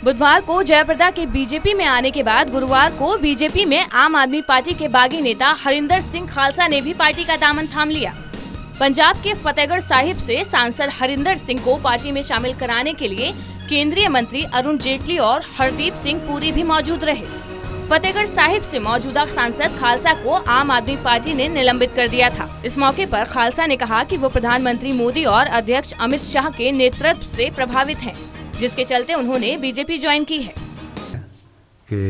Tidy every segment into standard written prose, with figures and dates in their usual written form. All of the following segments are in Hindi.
बुधवार को जयप्रदा के बीजेपी में आने के बाद गुरुवार को बीजेपी में आम आदमी पार्टी के बागी नेता हरिंदर सिंह खालसा ने भी पार्टी का दामन थाम लिया। पंजाब के फतेहगढ़ साहिब से सांसद हरिंदर सिंह को पार्टी में शामिल कराने के लिए केंद्रीय मंत्री अरुण जेटली और हरदीप सिंह पुरी भी मौजूद रहे। फतेहगढ़ साहिब से मौजूदा सांसद खालसा को आम आदमी पार्टी ने निलंबित कर दिया था। इस मौके पर खालसा ने कहा कि वो प्रधानमंत्री मोदी और अध्यक्ष अमित शाह के नेतृत्व से प्रभावित हैं, जिसके चलते उन्होंने बीजेपी ज्वाइन की है। कि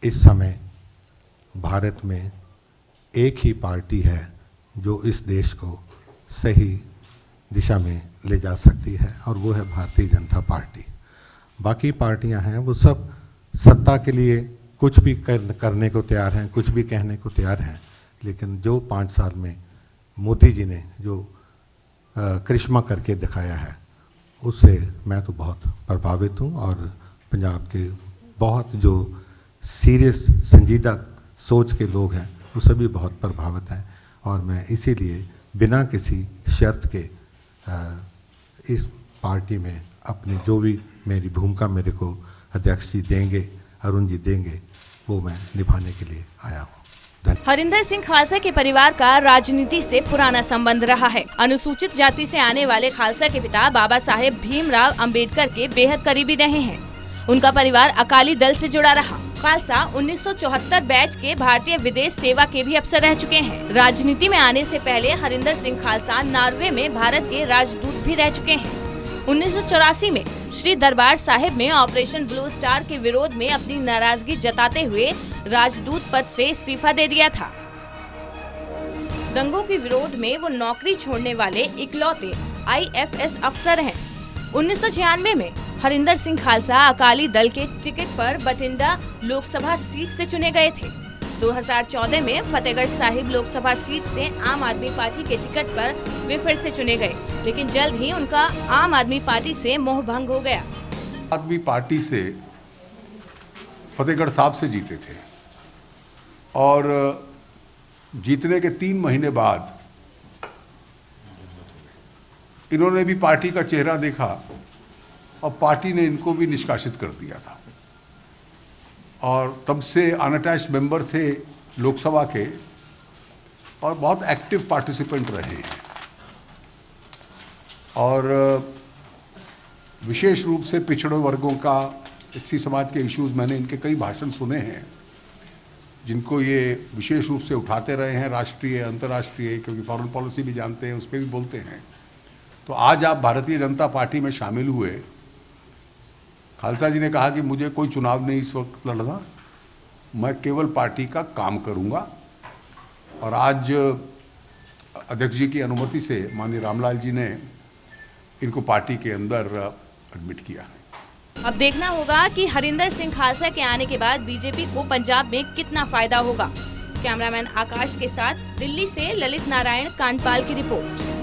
इस समय भारत में एक ही पार्टी है जो इस देश को सही दिशा में ले जा सकती है और वो है भारतीय जनता पार्टी। बाकी पार्टियां हैं वो सब सत्ता के लिए कुछ भी करने को तैयार हैं, कुछ भी कहने को तैयार हैं, लेकिन जो 5 साल में मोदी जी ने जो करिश्मा करके दिखाया है उससे मैं तो बहुत प्रभावित हूं और पंजाब के बहुत जो सीरियस संजीदा सोच के लोग हैं वो सभी बहुत प्रभावित हैं और मैं इसीलिए बिना किसी शर्त के इस पार्टी में अपनी जो भी मेरी भूमिका मेरे को अध्यक्ष जी देंगे, अरुण जी देंगे, वो मैं निभाने के लिए आया हूँ। हरिंदर सिंह खालसा के परिवार का राजनीति से पुराना संबंध रहा है। अनुसूचित जाति से आने वाले खालसा के पिता बाबा साहेब भीमराव अंबेडकर के बेहद करीबी रहे हैं। उनका परिवार अकाली दल से जुड़ा रहा। खालसा 1974 बैच के भारतीय विदेश सेवा के भी अफसर रह चुके हैं। राजनीति में आने से पहले हरिंदर सिंह खालसा नॉर्वे में भारत के राजदूत भी रह चुके हैं। 1984 में श्री दरबार साहिब में ऑपरेशन ब्लू स्टार के विरोध में अपनी नाराजगी जताते हुए राजदूत पद से इस्तीफा दे दिया था। दंगों के विरोध में वो नौकरी छोड़ने वाले इकलौते IFS अफसर हैं। 1996 में हरिंदर सिंह खालसा अकाली दल के टिकट पर बठिंडा लोकसभा सीट से चुने गए थे। 2014 में फतेहगढ़ साहिब लोकसभा सीट से आम आदमी पार्टी के टिकट पर वे फिर से चुने गए, लेकिन जल्द ही उनका आम आदमी पार्टी से मोह भंग हो गया। आदमी पार्टी से फतेहगढ़ साहब से जीते थे और जीतने के 3 महीने बाद इन्होंने भी पार्टी का चेहरा देखा और पार्टी ने इनको भी निष्कासित कर दिया था और तब से अनअटैच्ड मेंबर थे लोकसभा के और बहुत एक्टिव पार्टिसिपेंट रहे हैं और विशेष रूप से पिछड़े वर्गों का, एससी समाज के इश्यूज मैंने इनके कई भाषण सुने हैं जिनको ये विशेष रूप से उठाते रहे हैं, राष्ट्रीय अंतर्राष्ट्रीय, क्योंकि फॉरेन पॉलिसी भी जानते हैं, उस पर भी बोलते हैं। तो आज आप भारतीय जनता पार्टी में शामिल हुए। खालसा जी ने कहा कि मुझे कोई चुनाव नहीं इस वक्त लड़ना, मैं केवल पार्टी का काम करूंगा और आज अध्यक्ष जी की अनुमति से माननीय रामलाल जी ने इनको पार्टी के अंदर एडमिट किया है। अब देखना होगा कि हरिंदर सिंह खालसा के आने के बाद बीजेपी को पंजाब में कितना फायदा होगा। कैमरामैन आकाश के साथ दिल्ली से ललित नारायण कांडपाल की रिपोर्ट।